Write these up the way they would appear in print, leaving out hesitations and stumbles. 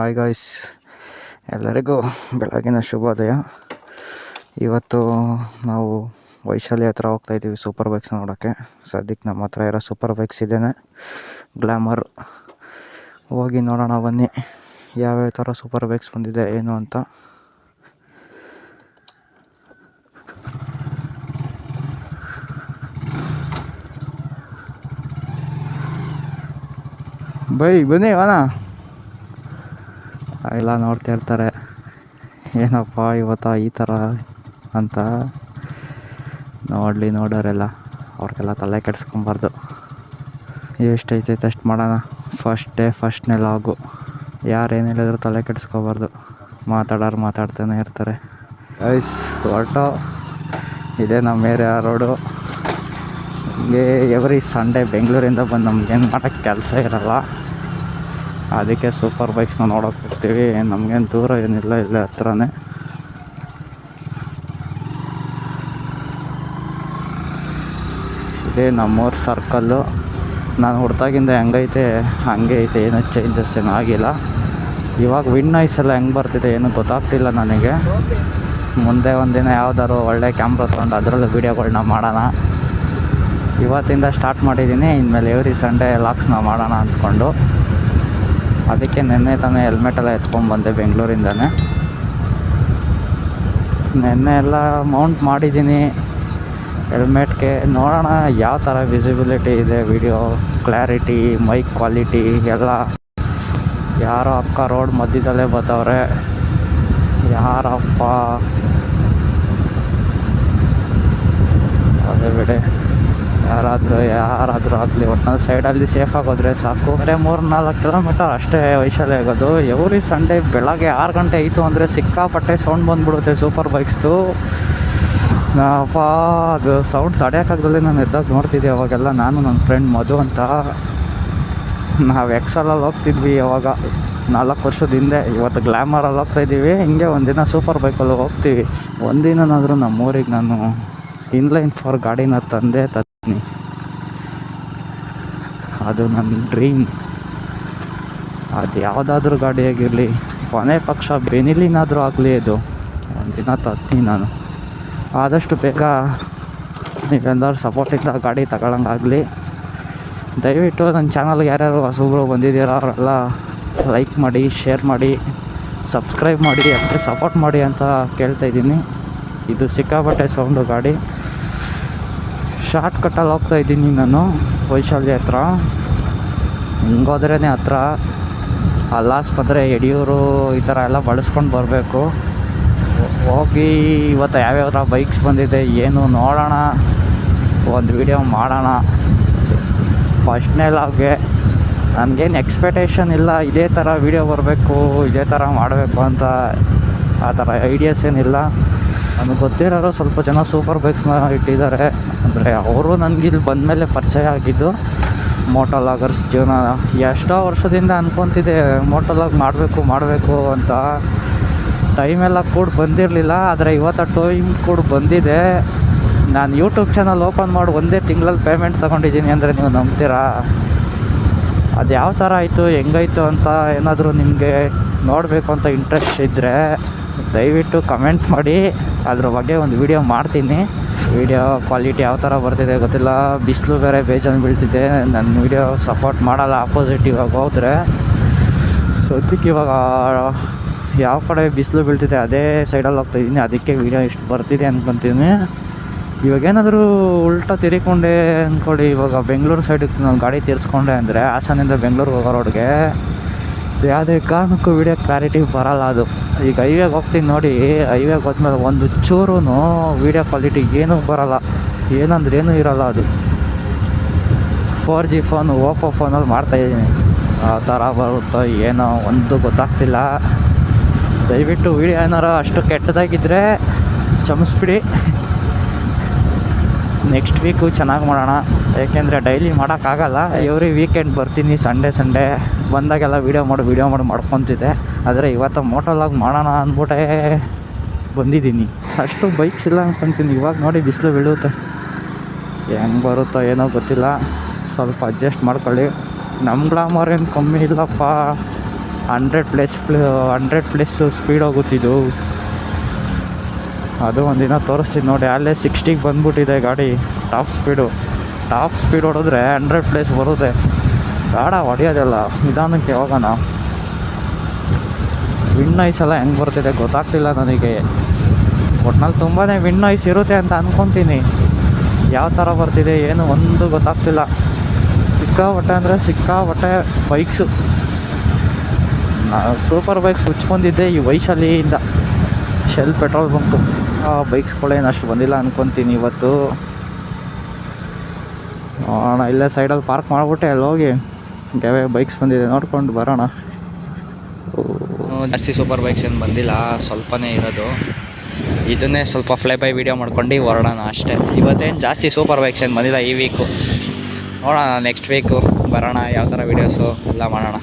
Hi guys, ಎಲ್ಲರಿಗೂ ಬೆಳಗಿನ ಶುಭೋದಯ. ಇವತ್ತು ನಾವು ವೈಶಾಲಿ ಹತ್ರ ಹೋಗ್ತಾಯಿದ್ದೀವಿ ಸೂಪರ್ ಬೈಕ್ಸ್ ನೋಡೋಕ್ಕೆ. ಸದ್ಯಕ್ಕೆ ನಮ್ಮ ಹತ್ರ ಇರೋ ಸೂಪರ್ ಬೈಕ್ಸ್ ಇದೇನೆ, ಗ್ಲ್ಯಾಮರ್. ಹೋಗಿ ನೋಡೋಣ ಬನ್ನಿ ಯಾವ್ಯಾವ ಥರ ಸೂಪರ್ ಬೈಕ್ಸ್ ಬಂದಿದೆ ಏನು ಅಂತ. ಬನ್ನಿ ಅಣ್ಣ. ಎಲ್ಲ ನೋಡ್ತಾ ಇರ್ತಾರೆ ಏನಪ್ಪ ಇವತ್ತು ಈ ಥರ ಅಂತ. ನೋಡೋರೆಲ್ಲ ಅವ್ರಿಗೆಲ್ಲ ತಲೆ ಕೆಡಿಸ್ಕೊಬಾರ್ದು. ಎಷ್ಟೈತೆ ಅಷ್ಟು ಮಾಡೋಣ. ಫಸ್ಟ್ನೇ ಲಾಗು. ಯಾರೇನು ಹೇಳಿದ್ರು ತಲೆ ಕೆಡಿಸ್ಕೊಬಾರ್ದು. ಮಾತಾಡ್ತಾನೆ ಇರ್ತಾರೆ. ಐಸ್ ಹೊರಟು. ಇದೇ ನಮ್ಮ ಏರಿಯಾ ರೋಡು. ಹಿಂಗೆ ಎವ್ರಿ ಸಂಡೇ ಬೆಂಗಳೂರಿಂದ ಬಂದು ನಮಗೇನು ಮಾಡೋಕ್ಕೆ ಕೆಲಸ ಇರೋಲ್ಲ, ಅದಕ್ಕೆ ಸೂಪರ್ ಬೈಕ್ಸ್ನ ನೋಡೋಕೆ ಹೋಗ್ತೀವಿ. ನಮಗೇನು ದೂರ ಏನಿಲ್ಲ, ಇಲ್ಲೇ ಹತ್ರನೇ. ಇದೇ ನಮ್ಮೂರು ಸರ್ಕಲ್ಲು. ನಾನು ಹುಡ್ತಾಗಿಂದ ಹೆಂಗೈತೆ ಹಂಗೆ ಐತೆ, ಏನೂ ಚೇಂಜಸ್ ಏನೂ ಆಗಿಲ್ಲ. ಇವಾಗ ವಿಂಡ್ ನಾಯ್ಸ್ ಎಲ್ಲ ಹೆಂಗೆ ಬರ್ತಿದೆ ಏನೂ ಗೊತ್ತಾಗ್ತಿಲ್ಲ ನನಗೆ. ಮುಂದೆ ಒಂದಿನ ಯಾವ್ದಾದ್ರು ಒಳ್ಳೆ ಕ್ಯಾಮ್ರಾ ತೊಗೊಂಡು ಅದರಲ್ಲೂ ವೀಡಿಯೋಗಳನ್ನ ಮಾಡೋಣ. ಇವತ್ತಿಂದ ಸ್ಟಾರ್ಟ್ ಮಾಡಿದ್ದೀನಿ. ಇನ್ಮೇಲೆ ಎವ್ರಿ ಸಂಡೇ ಲಾಗ್ಸ್ನ ಮಾಡೋಣ ಅಂದ್ಕೊಂಡು, ಅದಕ್ಕೆ ನೆನ್ನೆ ತಾನೇ ಹೆಲ್ಮೆಟೆಲ್ಲ ಎತ್ಕೊಂಡ್ಬಂದೆ ಬೆಂಗಳೂರಿಂದನೇ. ನೆನ್ನೆ ಎಲ್ಲ ಮೌಂಟ್ ಮಾಡಿದ್ದೀನಿ ಹೆಲ್ಮೆಟ್ಗೆ. ನೋಡೋಣ ಯಾವ ಥರ ವಿಸಿಬಿಲಿಟಿ ಇದೆ, ವಿಡಿಯೋ ಕ್ಲಾರಿಟಿ, ಮೈಕ್ ಕ್ವಾಲಿಟಿ ಎಲ್ಲ. ಯಾರೋ ಅಕ್ಕ ರೋಡ್ ಮಧ್ಯದಲ್ಲೇ ಬತ್ತವ್ರೆ. ಯಾರಪ್ಪ ಅದೇ ಬಿಡಿ, ಯಾರಾದರೂ ಆಗಲಿ, ಒಟ್ಟಿನಲ್ಲಿ ಸೈಡಲ್ಲಿ ಸೇಫಾಗಿ ಹೋದರೆ ಸಾಕು. ಬರೀ 3-4 ಕಿಲೋಮೀಟರ್ ಅಷ್ಟೇ ವೈಶಾಲಿ ಆಗೋದು. ಎವ್ರಿ ಸಂಡೇ ಬೆಳಗ್ಗೆ 6 ಗಂಟೆ ಆಯಿತು ಅಂದರೆ ಸಿಕ್ಕಾಪಟ್ಟೆ ಸೌಂಡ್ ಬಂದುಬಿಡುತ್ತೆ ಸೂಪರ್ ಬೈಕ್ಸ್ದು. ಅಪ್ಪ ಅದು ಸೌಂಡ್ ತಡೆಯೋಕ್ಕಾಗ್ದಲ್ಲೇ ನಾನು ಎದ್ದಾಗ ನೋಡ್ತಿದ್ದೆ ಅವಾಗೆಲ್ಲ. ನಾನು ನನ್ನ ಫ್ರೆಂಡ್ ಮಧು ಅಂತ, ನಾವು ಎಕ್ಸಲಲ್ಲಿ ಹೋಗ್ತಿದ್ವಿ ಅವಾಗ 4 ವರ್ಷದ ಹಿಂದೆ. ಇವತ್ತು ಗ್ಲ್ಯಾಮರಲ್ಲಿ ಹೋಗ್ತಾಯಿದ್ದೀವಿ. ಹಿಂಗೆ ಒಂದಿನ ಸೂಪರ್ ಬೈಕಲ್ಲಿ ಹೋಗ್ತೀವಿ. ಒಂದಿನಾದರೂ ನಮ್ಮೂರಿಗೆ ನಾನು ಇನ್ಲೈನ್ ಫಾರ್ ಗಾಡಿನ ತರ್ತೀನಿ. ಅದು ನನ್ನ ಡ್ರೀಮ್. ಅದು ಯಾವುದಾದ್ರೂ ಗಾಡಿ ಆಗಿರಲಿ, ಕೊನೆ ಪಕ್ಷ ಬೆನಿಲಿನಾದರೂ ಆಗಲಿ, ಅದು ಒಂದಿನ ತರ್ತೀನಿ ನಾನು. ಆದಷ್ಟು ಬೇಗ ನೀವೆಲ್ಲರೂ ಸಪೋರ್ಟಿಂದ ಗಾಡಿ ತಗೊಳ್ಳೋಂಗಾಗಲಿ. ದಯವಿಟ್ಟು ನನ್ನ ಚಾನಲ್ಗೆ ಯಾರ್ಯಾರು ಹೊಸಬ್ರು ಬಂದಿದ್ದೀರೋ ಅವರೆಲ್ಲ ಲೈಕ್ ಮಾಡಿ, ಶೇರ್ ಮಾಡಿ, ಸಬ್ಸ್ಕ್ರೈಬ್ ಮಾಡಿ, ಅದಕ್ಕೆ ಸಪೋರ್ಟ್ ಮಾಡಿ ಅಂತ ಕೇಳ್ತಾಯಿದ್ದೀನಿ. ಇದು ಸಿಕ್ಕಾಪಟ್ಟೆ ಸೌಂಡು ಗಾಡಿ. ಶಾರ್ಟ್ ಕಟ್ಟಲ್ಲಿ ಹೋಗ್ತಾಯಿದ್ದೀನಿ ನಾನು ವೈಶಾಲಿ ಹತ್ರ. ಹಿಂಗೋದ್ರೇ ಹತ್ರ. ಅಲ್ಲಾಸ್ ಬಂದರೆ ಯಡಿಯೂರು ಈ ಥರ ಎಲ್ಲ ಬಳಸ್ಕೊಂಡು ಬರಬೇಕು. ಹೋಗಿ ಇವತ್ತು ಯಾವ್ಯಾವ ಬೈಕ್ಸ್ ಬಂದಿದೆ ಏನು ನೋಡೋಣ, ಒಂದು ವಿಡಿಯೋ ಮಾಡೋಣ. ಫಸ್ಟ್ನೇ ಲಾಗ್ಗೆ ನನಗೇನು ಎಕ್ಸ್ಪೆಕ್ಟೇಷನ್ ಇಲ್ಲ ಇದೇ ಥರ ವಿಡಿಯೋ ಬರಬೇಕು, ಇದೇ ಥರ ಮಾಡಬೇಕು ಅಂತ. ಆ ಥರ ಐಡಿಯಾಸ್ ಏನಿಲ್ಲ. ನನಗೆ ಗೊತ್ತಿರೋರು ಸ್ವಲ್ಪ ಜನ ಸೂಪರ್ ಬೈಕ್ಸ್ನ ಇಟ್ಟಿದ್ದಾರೆ. ಅಂದರೆ ಅವರು ನನಗಿಲ್ಲಿ ಬಂದಮೇಲೆ ಪರಿಚಯ ಆಗಿದ್ದು. ಮೋಟೋಲಾಗರ್ಸ್ ಜೀವನ ಎಷ್ಟೋ ವರ್ಷದಿಂದ ಅಂದ್ಕೊತಿದ್ದೆ ಮೋಟೋಲಾಗ್ ಮಾಡಬೇಕು ಅಂತ. ಟೈಮೆಲ್ಲ ಕೂಡ ಬಂದಿರಲಿಲ್ಲ, ಆದರೆ ಇವತ್ತು ಟೈಮ್ ಕೂಡ ಬಂದಿದೆ. ನಾನು ಯೂಟ್ಯೂಬ್ ಚಾನಲ್ ಓಪನ್ ಮಾಡಿ ಒಂದೇ ತಿಂಗಳಲ್ಲಿ ಪೇಮೆಂಟ್ ತೊಗೊಂಡಿದ್ದೀನಿ ಅಂದರೆ ನೀವು ನಂಬ್ತೀರಾ? ಅದು ಯಾವ ಥರ ಆಯಿತು, ಹೆಂಗಾಯಿತು ಅಂತ ಏನಾದರೂ ನಿಮಗೆ ನೋಡಬೇಕು ಅಂತ ಇಂಟ್ರೆಸ್ಟ್ ಇದ್ದರೆ ದಯವಿಟ್ಟು ಕಮೆಂಟ್ ಮಾಡಿ. ಅದ್ರ ಬಗ್ಗೆ ಒಂದು ವಿಡಿಯೋ ಮಾಡ್ತೀನಿ. ವಿಡಿಯೋ ಕ್ವಾಲಿಟಿ ಯಾವ ಥರ ಬರ್ತಿದೆ ಗೊತ್ತಿಲ್ಲ. ಬಿಸಿಲು ಬೇರೆ ಬೇಜಾನು ಬೀಳ್ತಿದೆ. ನನ್ನ ವಿಡಿಯೋ ಸಪೋರ್ಟ್ ಮಾಡಲ್ಲ ಆಪೋಸಿಟ್. ಇವಾಗ ಹೋದರೆ ಸದ್ಯಕ್ಕೆ ಇವಾಗ ಯಾವ ಕಡೆ ಬಿಸಿಲು ಬೀಳ್ತಿದೆ ಅದೇ ಸೈಡಲ್ಲಿ ಹೋಗ್ತಾಯಿದ್ದೀನಿ. ಅದಕ್ಕೆ ವಿಡಿಯೋ ಇಷ್ಟು ಬರ್ತಿದೆ ಅಂದ್ಕೊತೀನಿ. ಇವಾಗೇನಾದರೂ ಉಲ್ಟಾ ತಿರ್ಕೊಂಡೆ ಅಂದ್ಕೊಳ್ಳಿ. ಇವಾಗ ಬೆಂಗಳೂರು ಸೈಡಿಗೆ ನಾನು ಗಾಡಿ ತಿರ್ಸ್ಕೊಂಡೆ ಅಂದರೆ ಹಾಸನಿಂದ ಬೆಂಗಳೂರಿಗೆ ಹೋಗೋ ರೋಡ್ಗೆ ಯಾವುದೇ ಕಾರಣಕ್ಕೂ ವಿಡಿಯೋ ಕ್ಲಾರಿಟಿ ಬರೋಲ್ಲ. ಅದು ಈಗ ಹೈವೇಗೆ ಹೋಗ್ತೀನಿ ನೋಡಿ, ಹೈವೇಗೆ ಹೋದ್ಮೇಲೆ ಒಂದು ಚೂರು ವೀಡಿಯೋ ಕ್ವಾಲಿಟಿ ಏನೂ ಬರೋಲ್ಲ. ಏನಂದ್ರೆ ಏನೂ ಇರೋಲ್ಲ. ಅದು 4G ಫೋನು, ಓಪೋ ಫೋನಲ್ಲಿ ಮಾಡ್ತಾಯಿದ್ದೀನಿ. ಆ ಥರ ಬರುತ್ತೋ ಏನೋ ಒಂದು ಗೊತ್ತಾಗ್ತಿಲ್ಲ. ದಯವಿಟ್ಟು ವೀಡಿಯೋ ಏನಾರು ಅಷ್ಟು ಕೆಟ್ಟದಾಗಿದ್ದರೆ ಕ್ಷಮಿಸ್ಬಿಡಿ. ನೆಕ್ಸ್ಟ್ ವೀಕು ಚೆನ್ನಾಗಿ ಮಾಡೋಣ. ಏಕೆಂದರೆ ಡೈಲಿ ಮಾಡೋಕ್ಕಾಗಲ್ಲ. ಎವ್ರಿ ವೀಕೆಂಡ್ ಬರ್ತೀನಿ ಸಂಡೇ ಬಂದಾಗೆಲ್ಲ ವೀಡಿಯೋ ಮಾಡಿ ಮಾಡ್ಕೊತಿದ್ದೆ. ಆದರೆ ಇವತ್ತು ಮೋಟೋಲಾಗ್ ಮಾಡೋಣ ಅಂದ್ಬಿಟ್ಟೆ ಬಂದಿದ್ದೀನಿ. ಅಷ್ಟು ಬೈಕ್ಸ್ ಇಲ್ಲ ಅಂದ್ಕೊತೀನಿ. ಇವಾಗ ನೋಡಿ ಬಿಸಿಲು ಬೀಳುತ್ತೆ, ಹೆಂಗೆ ಬರುತ್ತೋ ಏನೋ ಗೊತ್ತಿಲ್ಲ. ಸ್ವಲ್ಪ ಅಡ್ಜಸ್ಟ್ ಮಾಡ್ಕೊಳ್ಳಿ. ನಮ್ಮ ಗ್ಲಾಮರ್ ಏನು ಕಮ್ಮಿ ಇಲ್ಲಪ್ಪ. 100+ ಸ್ಪೀಡ್ ಹೋಗುತ್ತಿದ್ದು. ಅದು ಒಂದಿನ ತೋರಿಸ್ತಿದ್ದು ನೋಡಿ, ಅಲ್ಲೇ 60ಗೆ ಬಂದ್ಬಿಟ್ಟಿದೆ ಗಾಡಿ. ಟಾಪ್ ಸ್ಪೀಡ್ ಹೊಡೆದ್ರೆ 100+ ಬರುತ್ತೆ. ಬೇಡ ಹೊಡೆಯೋದಲ್ಲ, ನಿಧಾನಕ್ಕೆ ಹೋಗೋಣ. ವಿಂಡ್ ನಾಯ್ಸ್ ಎಲ್ಲ ಹೆಂಗೆ ಬರ್ತಿದೆ ಗೊತ್ತಾಗ್ತಿಲ್ಲ ನನಗೆ. ಒಟ್ನಲ್ಲಿ ತುಂಬಾ ವಿಂಡ್ ನಾಯ್ಸ್ ಇರುತ್ತೆ ಅಂತ ಅಂದ್ಕೊತೀನಿ. ಯಾವ ಥರ ಬರ್ತಿದೆ ಏನು ಒಂದು ಗೊತ್ತಾಗ್ತಿಲ್ಲ. ಸಿಕ್ಕಾಪಟ್ಟೆ ಬೈಕ್ಸು. ಸೂಪರ್ ಬೈಕ್ಸ್ ಬಂದಿದ್ದೆ ಈ ವೈಶಾಲಿಯಿಂದ, ಶೆಲ್ ಪೆಟ್ರೋಲ್ ಬಂಕು. ಬೈಕ್ಸ್ಗಳೇನು ಅಷ್ಟು ಬಂದಿಲ್ಲ ಅಂದ್ಕೊತೀನಿ ಇವತ್ತು. ನೋಡೋಣ, ಇಲ್ಲೇ ಸೈಡಲ್ಲಿ ಪಾರ್ಕ್ ಮಾಡಿಬಿಟ್ಟೆ ಅಲ್ಲಿ ಹೋಗಿ ಯಾವ್ಯಾವ ಬೈಕ್ಸ್ ಬಂದಿದೆ ನೋಡ್ಕೊಂಡು ಬರೋಣ. ಜಾಸ್ತಿ ಸೂಪರ್ ಬೈಕ್ಸ್ ಏನು ಬಂದಿಲ್ಲ, ಸ್ವಲ್ಪನೇ ಇರೋದು. ಇದನ್ನೇ ಸ್ವಲ್ಪ ಫ್ಲೈ ಬೈ ವೀಡಿಯೋ ಮಾಡ್ಕೊಂಡು ಹೊರಡೋಣ ಅಷ್ಟೇ. ಇವತ್ತೇನು ಜಾಸ್ತಿ ಸೂಪರ್ ಬೈಕ್ಸ್ ಏನು ಬಂದಿಲ್ಲ ಈ ವೀಕು. ನೋಡೋಣ ನೆಕ್ಸ್ಟ್ ವೀಕು ಬರೋಣ, ಯಾವ ಥರ ವೀಡಿಯೋಸು ಎಲ್ಲ ಮಾಡೋಣ.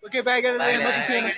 Okay, bye guys.